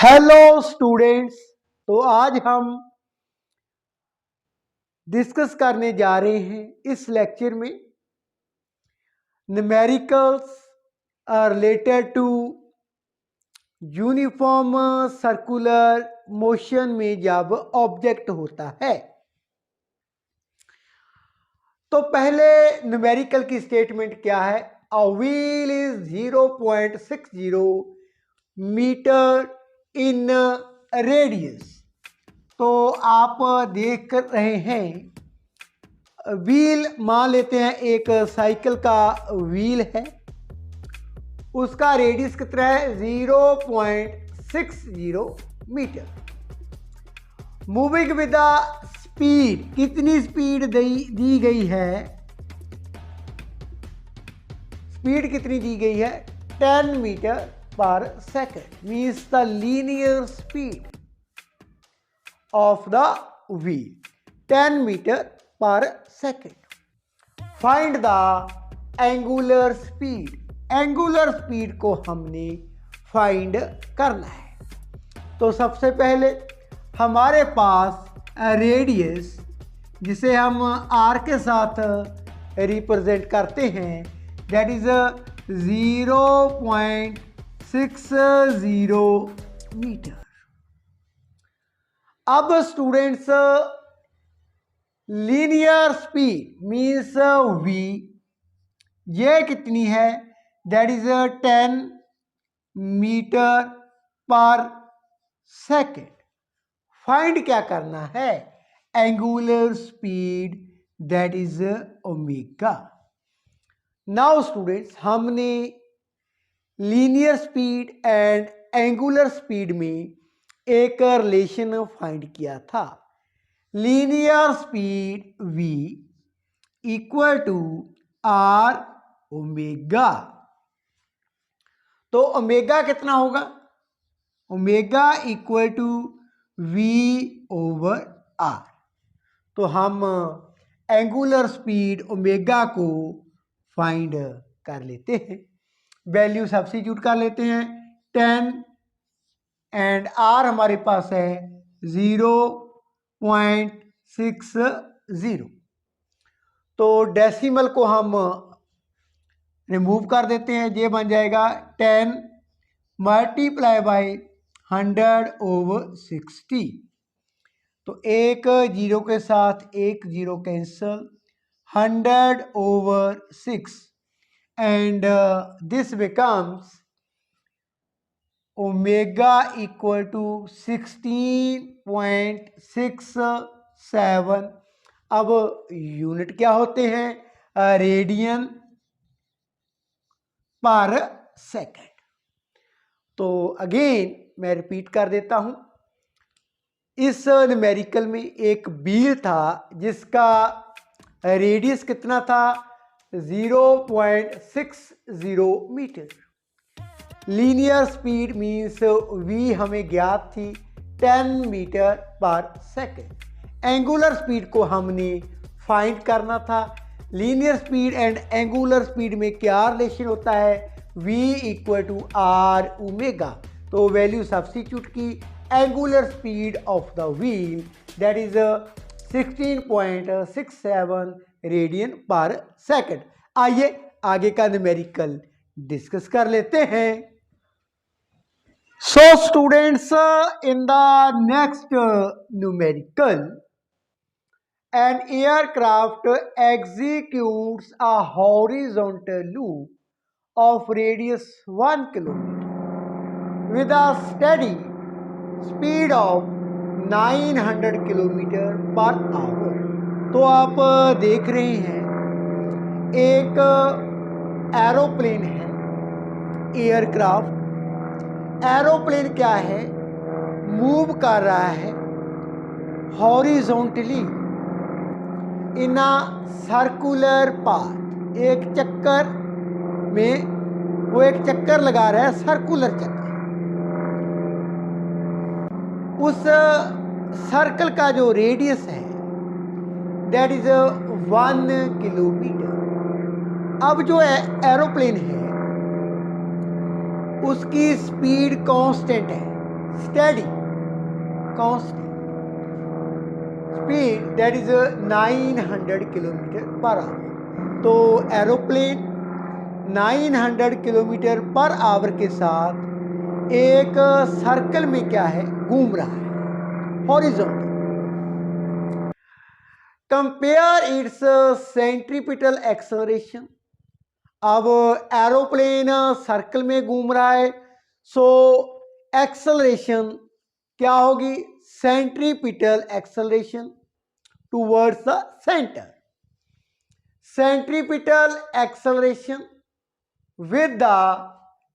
Hello students. तो आज हम डिस्कस करने जा रहे हैं इस लेक्चर में numericals are related to uniform circular motion में जब ऑब्जेक्ट होता है। तो पहले न्यूमेरिकल की स्टेटमेंट क्या है? A wheel is 0.60 metre in radius. तो आप देख कर रहे हैं व्हील, मान लेते हैं एक साइकिल का व्हील है, उसका रेडियस कितना है? 0.60 metre. Moving with the speed, कितनी स्पीड दी गई है? स्पीड कितनी दी गई है? 10 metre per second, means the linear speed of the wheel 10 meter per second. Find the angular speed. Angular speed को हमने फाइंड करना है। तो सबसे पहले हमारे पास रेडियस, जिसे हम आर के साथ रिप्रेजेंट करते हैं, दैट इज 0.60 मीटर। अब students, linear speed means v, ये कितनी है? That is 10 metre per second. Find क्या करना है? Angular speed, that is omega. Now students, हमने linear speed and angular speed में एक रिलेशन फाइंड किया था। Linear speed v equal to r omega. तो ओमेगा कितना होगा? Omega equal to v over r. तो हम एंगुलर स्पीड ओमेगा को फाइंड कर लेते हैं। वैल्यू सब्स्टिट्यूट कर लेते हैं। 10 एंड आर हमारे पास है 0.60। तो डेसिमल को हम रिमूव कर देते हैं। ये बन जाएगा 10 मल्टीप्लाई बाय 100/60। तो एक जीरो के साथ एक zero cancel, 100/6 and this becomes omega equal to 16.67। अब यूनिट क्या होते हैं? Radian per second. तो अगेन मैं रिपीट कर देता हूं, इस न्यूमेरिकल में एक व्हील था जिसका रेडियस कितना था? 0.60 metre. Linear speed means v हमें ज्ञात थी 10 metre per second. Angular speed को हमने फाइंड करना था। Linear speed and angular speed में क्या रिलेशन होता है? v equal to r omega. तो वैल्यू सब्स्टिट्यूट की। Angular speed of the wheel, that is 16.67 radian per second. आइए आगे का न्यूमेरिकल डिस्कस कर लेते हैं। So students, in the next numerical, an aircraft executes a horizontal loop of radius 1 kilometer with a steady speed of 900 kilometre per hour. तो आप देख रहे हैं एक एरोप्लेन है, एयरक्राफ्ट। एरोप्लेन क्या है? मूव कर रहा है horizontally in a circular path. एक चक्कर में वो एक चक्कर लगा रहा है, सर्कुलर चक्कर। उस सर्कल का जो रेडियस है दैट इज 1 किलोमीटर। अब जो एरोप्लेन है उसकी स्पीड कांस्टेंट है, steady constant speed that is 900 kilometre per hour. तो एरोप्लेन 900 किलोमीटर पर आवर के साथ एक सर्कल में क्या है, घूम रहा है, horizontal. Compare its centripetal acceleration. अब एरोप्लेन सर्कल में घूम रहा है, सो एक्सेलरेशन क्या होगी, centripetal acceleration towards the centre. Centripetal acceleration with the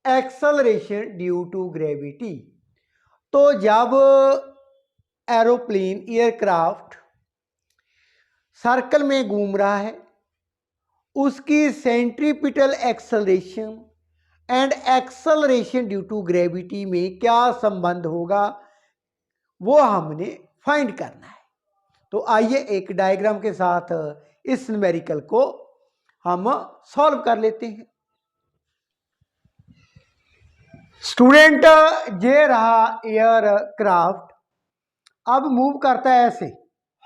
acceleration due to gravity. तो जब एरोप्लेन एयरक्राफ्ट सर्कल में घूम रहा है, उसकी centripetal acceleration and acceleration due to gravity में क्या संबंध होगा, वो हमने फाइंड करना है। तो आइए एक डायग्राम के साथ इस न्यूमेरिकल को हम सॉल्व कर लेते हैं। स्टूडेंट, ये रहा एयरक्राफ्ट, अब मूव करता है ऐसे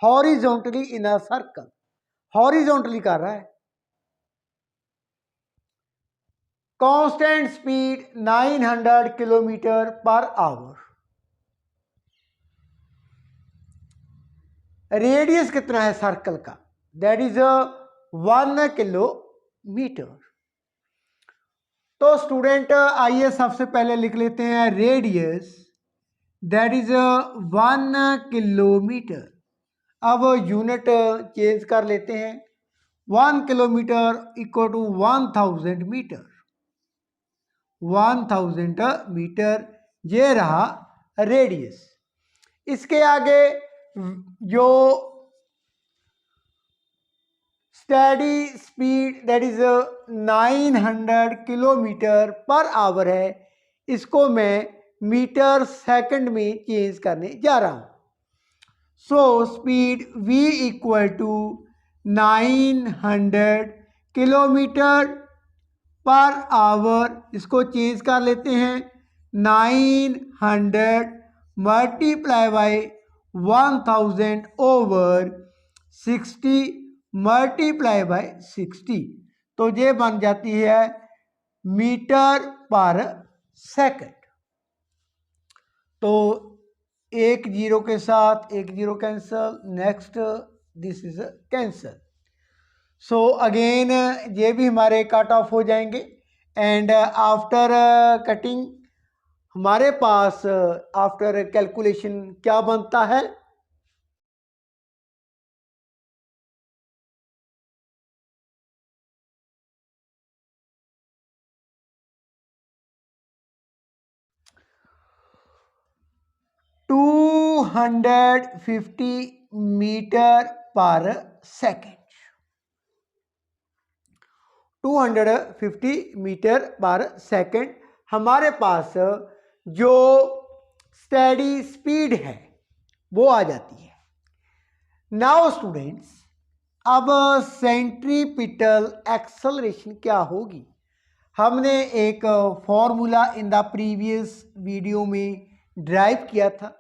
horizontally in a circle, horizontally कर रहा है, constant speed 900 kilometre per hour. Radius कितना है सर्कल का, दैट इज 1 किलोमीटर। तो स्टूडेंट आइए सबसे पहले लिख लेते हैं रेडियस, दैट इज 1 किलोमीटर। अब यूनिट चेंज कर लेते हैं, 1 kilometre equal to 1000 metre, 1000 metre, ये रहा रेडियस। इसके आगे जो steady speed that is 900 kilometre per hour है, इसको मैं मीटर सेकंड में चेंज करने जा रहा हूं। So speed v equal to 900 kilometre per hour, इसको चेंज कर लेते हैं, 900 multiply by 1000 over 60 multiply by 60, तो ये बन जाती है मीटर पर सेकंड। तो एक जीरो के साथ एक zero cancel, next this is cancel. So again ये भी हमारे कट ऑफ हो जाएंगे एंड आफ्टर कटिंग हमारे पास आफ्टर कैलकुलेशन क्या बनता है, to 250 metre per second, 250 metre per second हमारे पास जो स्टेडी स्पीड है वो आ जाती है। नाउ स्टूडेंट्स, अब सेंट्रीपिटल एक्सेलरेशन क्या होगी, हमने एक formula in the previous video में ड्राइव किया था।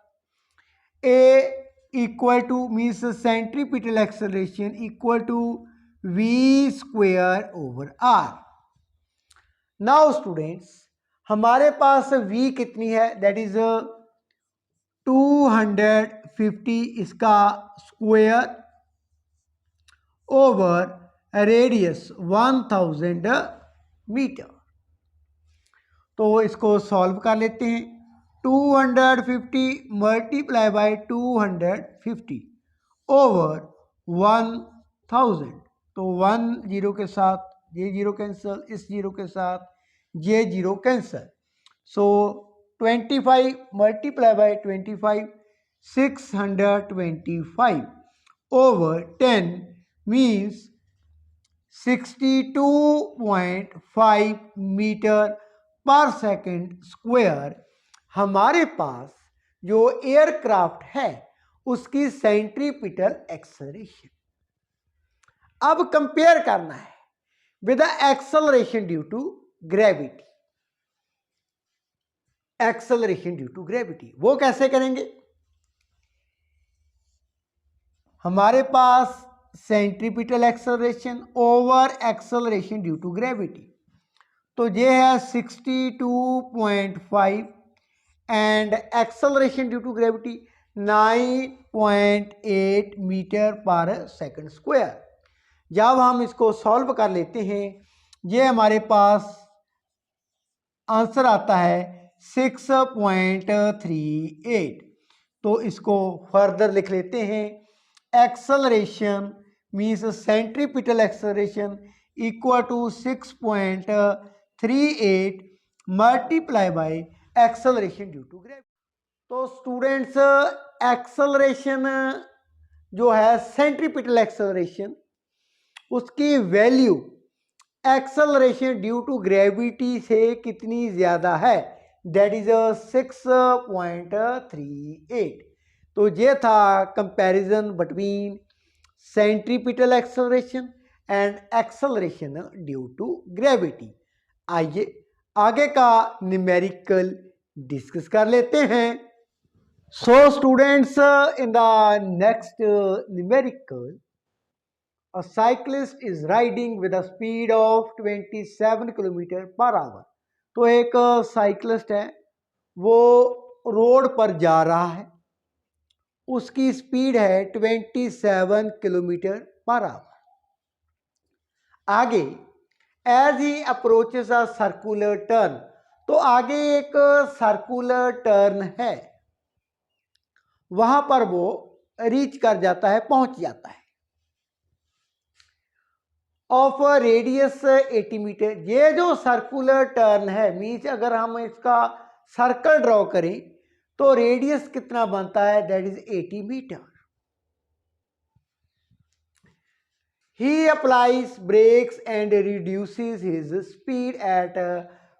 A equal to means centripetal acceleration equal to v square over r। Now students, हमारे पास v कितनी है, दैट इज 250 इसका स्क्वायर ओवर रेडियस 1000 मीटर। तो इसको सॉल्व कर लेते हैं, 250 मल्टीप्लाई बाय 250 ओवर 1000, तो 1 जीरो के साथ ये जीरो कैंसिल, इस जीरो के साथ ये zero cancel, so 25 multiply by 25 625 over 10 means 62.5 metre per second square हमारे पास जो एयरक्राफ्ट है उसकी सेंट्रीपिटल एक्सेलरेशन। अब कंपेयर करना है with the acceleration due to gravity. Acceleration due to gravity. वो कैसे करेंगे? हमारे पास centripetal acceleration over acceleration due to gravity, तो ये है 62.5 and acceleration due to gravity 9.8 metre per second square. जब हम इसको सॉल्व कर लेते हैं, ये हमारे पास आंसर आता है 6.38। तो इसको फर्दर लिख लेते हैं। Acceleration means centripetal acceleration equal to 6.38 multiply by acceleration due to gravity. तो स्टूडेंट्स, एक्सेलरेशन जो है सेंट्रीपिटल एक्सेलरेशन, उसकी value acceleration due to gravity से कितनी ज़्यादा है, दैट इज 6.38। तो ये था comparison between centripetal acceleration and acceleration due to gravity. आइए आगे का न्यूमेरिकल डिस्कस कर लेते हैं। So students, in the next numerical, a cyclist is riding with a speed of 27 kilometre per hour. तो एक साइकिलिस्ट है, वो रोड पर जा रहा है, उसकी स्पीड है 27 किलोमीटर पर आवर। आगे as he approaches a circular turn, तो आगे एक सर्कुलर टर्न है, वहां पर वो रीच कर जाता है, पहुंच जाता है, ऑफ रेडियस 80 मीटर। ये जो सर्कुलर टर्न है मीन्स अगर हम इसका सर्कल ड्रॉ करें तो रेडियस कितना बनता है, that is 80 metre. He applies brakes and reduces his speed at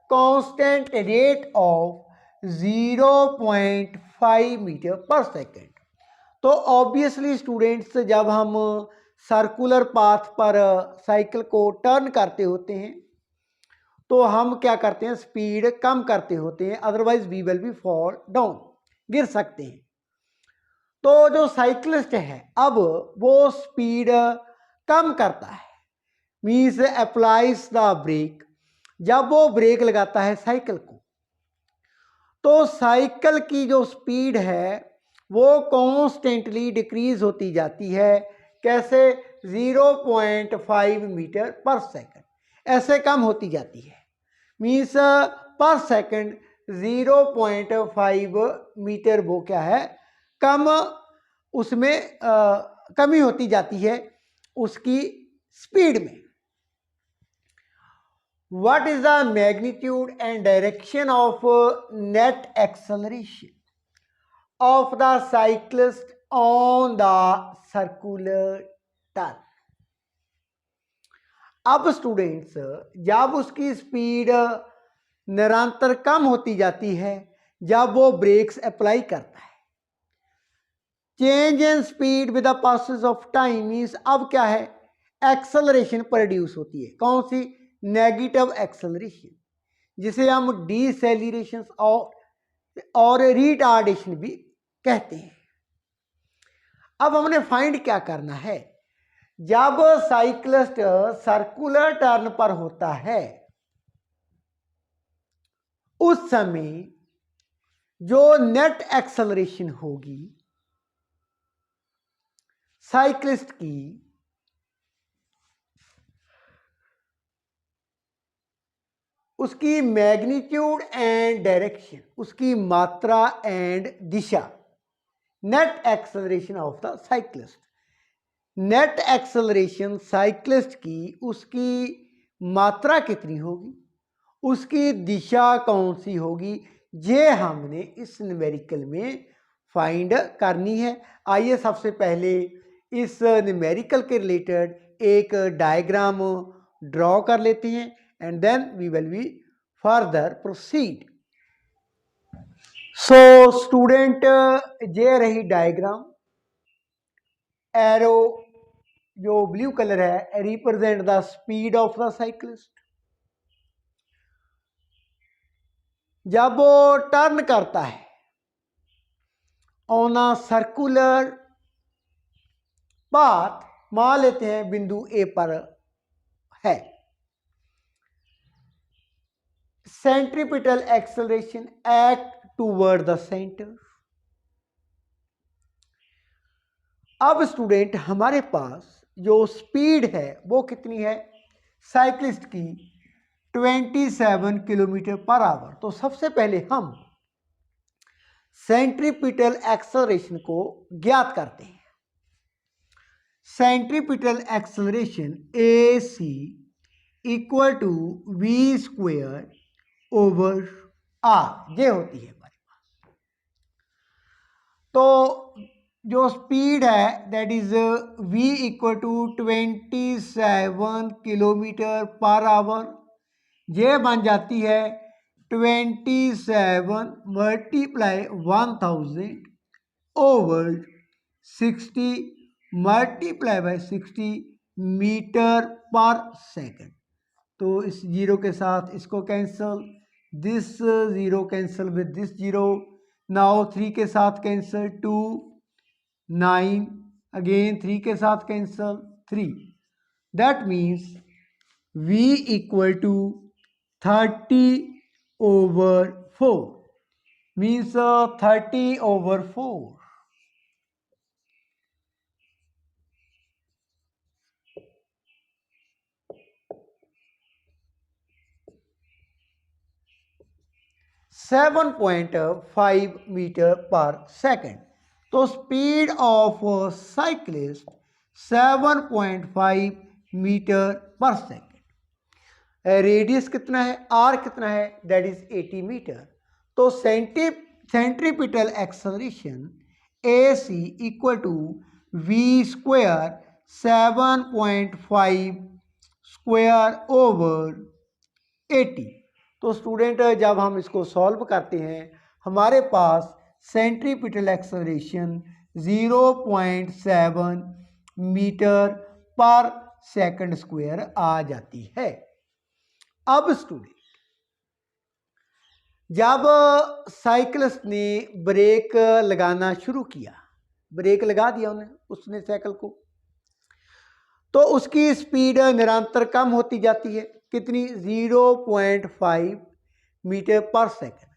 constant rate of 0.5 metre per second. तो ऑब्वियसली स्टूडेंट्स, जब हम सर्कुलर पाथ पर साइकिल को टर्न करते होते हैं तो हम क्या करते हैं, स्पीड कम करते होते हैं, otherwise we will be fall down, गिर सकते हैं। तो जो साइकिलिस्ट है अब वो स्पीड कम करता है, मीन्स अप्लाइज द ब्रेक। जब वो ब्रेक लगाता है साइकिल को, तो साइकिल की जो स्पीड है वो कॉन्स्टेंटली डिक्रीज होती जाती है। कैसे? 0.5 मीटर पर सेकंड, ऐसे कम होती जाती है, मीन्स पर सेकंड 0.5 मीटर वो क्या है, कम, उसमें कमी होती जाती है उसकी स्पीड में। What is the magnitude and direction of net acceleration of the cyclist on the circular turn. अब स्टूडेंट्स, जब उसकी स्पीड निरंतर कम होती जाती है, जब वो ब्रेक्स अप्लाई करता है, change in speed with the passes of time means अब क्या है, एक्सेलरेशन प्रोड्यूस होती है। कौन सी? नेगेटिव एक्सेलरेशन, जिसे हम डिसेलरेशन और रिटार्डेशन भी कहते हैं। अब हमने फाइंड क्या करना है, जब साइक्लिस्ट सर्कुलर टर्न पर होता है उस समय जो नेट एक्सेलरेशन होगी साइक्लिस्ट की, उसकी मैग्नीट्यूड एंड डायरेक्शन, उसकी मात्रा and Disha, net acceleration of the cyclist, net acceleration cyclist की, उसकी मात्रा कितनी होगी, उसकी दिशा कौन सी होगी, ये हमने इस न्यूमेरिकल में फाइंड करनी है। आइए सबसे पहले इस न्यूमेरिकल के रिलेटेड एक डायग्राम ड्रॉ कर लेते हैं and then we will be further proceed. So student, ये रही डायग्राम। एरो जो ब्लू कलर है represent the speed of the cyclist, जब वो टर्न करता है ऑन अ सर्कुलर पाथ, मान लेते हैं बिंदु ए पर है, centripetal acceleration act toward the centre. अब स्टूडेंट हमारे पास जो स्पीड है वो कितनी है साइक्लिस्ट की, 27 किलोमीटर पर आवर। तो सबसे पहले हम सेंट्रीपिटल एक्सेलरेशन को ज्ञात करते हैं। Centripetal acceleration a c equal to v square over r, ये होती है हमारे पास। तो जो स्पीड है that is v equal to 27 kilometre per hour, ये बन जाती है 27 multiply 1000 over 60 multiply by 60 metre per second. तो इस जीरो के साथ इसको cancel, this zero cancel with this zero, now 3 के साथ कैंसल 2, 9 अगेन 3 के साथ cancel 3, that means v equal to 30 over 4 means 30 over 4। 7.5 metre per second. तो speed of cyclist 7.5 metre per second. Radius कितना है, आर कितना है, दैट इज 80 मीटर। तो centripetal acceleration a c equal to v square 7.5 square over 80। तो student जब हम इसको सॉल्व करते हैं हमारे पास centripetal acceleration 0.7 metre per second square आ जाती है। अब स्टूडेंट जब साइकिलिस्ट ने ब्रेक लगाना शुरू किया, ब्रेक लगा दिया उसने साइकिल को, तो उसकी स्पीड निरंतर कम होती जाती है, कितनी, 0.5 मीटर पर सेकंड।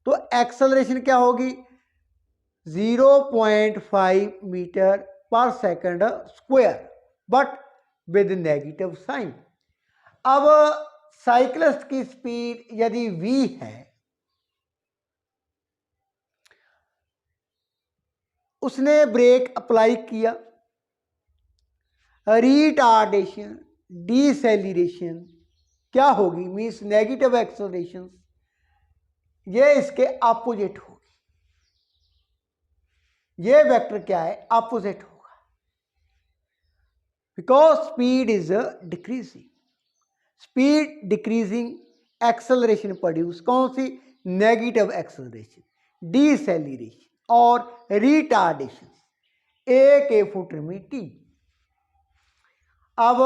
तो एक्सेलरेशन क्या होगी, 0.5 metre per second square, but with negative sign. अब साइक्लिस्ट की स्पीड यदि v है, उसने ब्रेक अप्लाई किया, रिटार्डेशन डिसेलिरेशन क्या होगी, मीन्स नेगेटिव एक्सेलरेशन, ये इसके अपोजिट होगी, ये वेक्टर क्या है, अपोजिट होगा, because speed is decreasing. Speed decreasing, acceleration produce कौन सी, नेगेटिव एक्सेलरेशन, डिसेलिरेशन और रिटार्डेशन, ए के फुट में टी। अब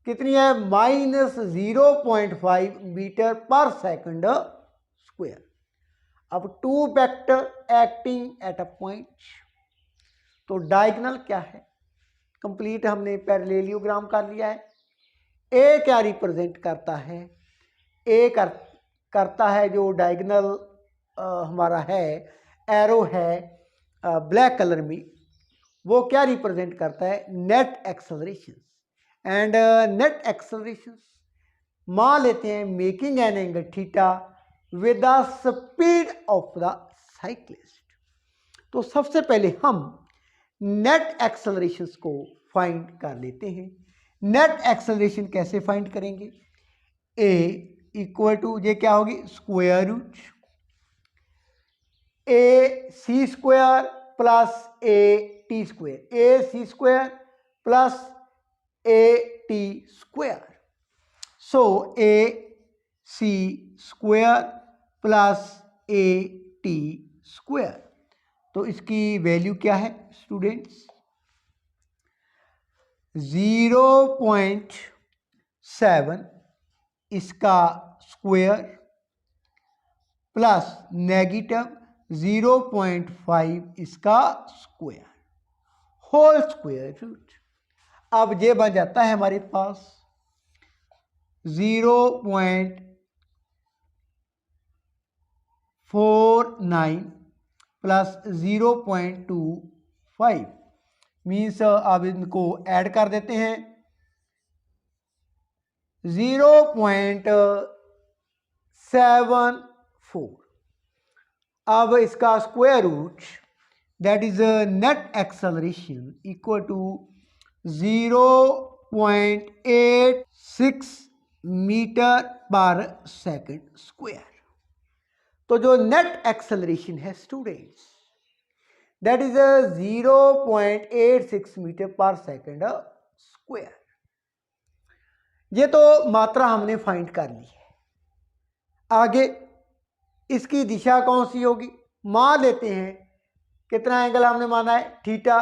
कितनी है, -0.5 मीटर पर सेकंड स्क्वायर। अब two vector acting at a point, तो डायगोनल क्या है, कंप्लीट हमने पैरेललोग्राम कर लिया है। ए क्या रिप्रेजेंट करता है, ए करता है जो डायगोनल हमारा है, एरो है ब्लैक कलर में, वो क्या रिप्रेजेंट करता है, net acceleration. And net acceleration मान लेते हैं making an angle theta with the speed of the cyclist. तो सबसे पहले हम नेट एक्सेलरेशन को फाइंड कर लेते हैं। नेट एक्सेलरेशन कैसे फाइंड करेंगे, ए इक्वल टू, ये क्या होगी, square root a c square plus a t square, a c square plus a t square. So a c square plus a t square. तो इसकी वैल्यू क्या है स्टूडेंट्स, 0.7 इसका स्क्वायर प्लस नेगेटिव 0.5 इसका square whole square root. अब ये बन जाता है हमारे पास 0.49 प्लस 0.25 मीन्स अब इनको ऐड कर देते हैं 0.74। अब इसका square root that is net acceleration equal to 0.86 metre per second square. तो जो नेट एक्सेलरेशन है students that is 0.86 metre per second square. ये तो मात्रा हमने फाइंड कर ली है। आगे इसकी दिशा कौन सी होगी मान लेते हैं। कितना एंगल हमने माना है थीटा,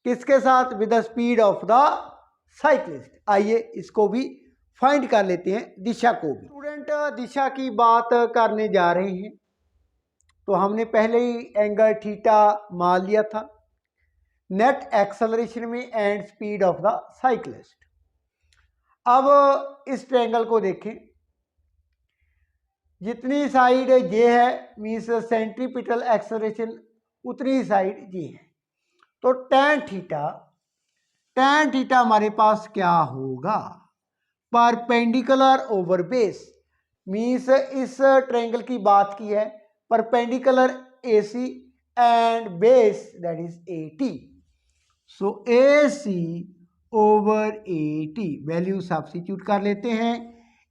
किसके साथ with the speed of the cyclist. आइए इसको भी फाइंड कर लेते हैं, दिशा को भी। स्टूडेंट दिशा की बात करने जा रहे हैं तो हमने पहले ही एंगल थीटा मान लिया था नेट एक्सेलरेशन में and speed of the cyclist. अब इस ट्रायंगल को देखें, जितनी साइड ये है मीन्स सेंट्रीपिटल एक्सेलरेशन उतनी साइड ये है। तो tan थीटा हमारे पास क्या होगा परपेंडिकुलर ओवर बेस मीन्स इस ट्रायंगल की बात की है perpendicular AC and base that is AT। So AC over AT value substitute कर लेते हैं।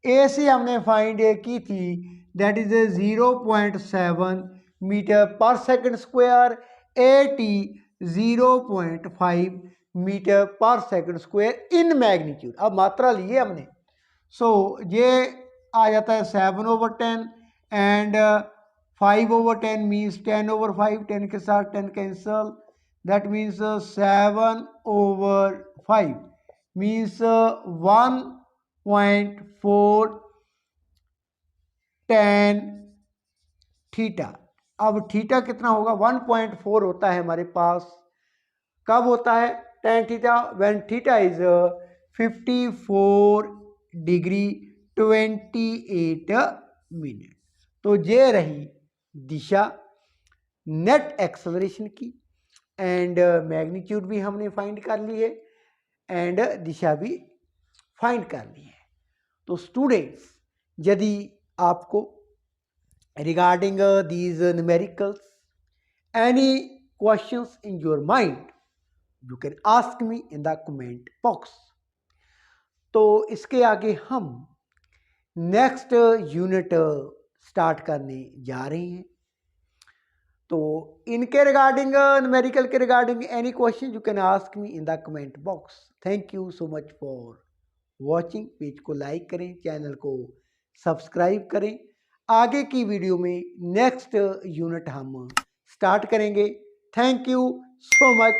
AC हमने फाइंड की थी that is 0.7 metre per second square, AT 0.5 metre per second square in magnitude. अब मात्रा लिए हमने सो ये आ जाता है 7/10 एंड 5/10 मीन्स 10/5, 10 के साथ 10 cancel that means 7/5 means 1.4 tan theta. अब थीटा कितना होगा 1.4 होता है हमारे पास। कब होता है tan theta when theta is 54 degree 28 minute. तो ये रही दिशा नेट एक्सेलरेशन की एंड मैग्नीट्यूड भी हमने फाइंड कर ली है एंड दिशा भी फाइंड कर ली है। तो स्टूडेंट्स यदि आपको regarding these numericals any questions in your mind you can ask me in the comment box। तो इसके आगे हम नेक्स्ट यूनिट स्टार्ट करने जा रहे हैं। तो इनके रिगार्डिंग न्यूमेरिकल के regarding any question you can ask me in the comment box. Thank you so much for watching. Page को लाइक करें, चैनल को सब्सक्राइब करें। आगे की वीडियो में नेक्स्ट यूनिट हम स्टार्ट करेंगे। Thank you so much.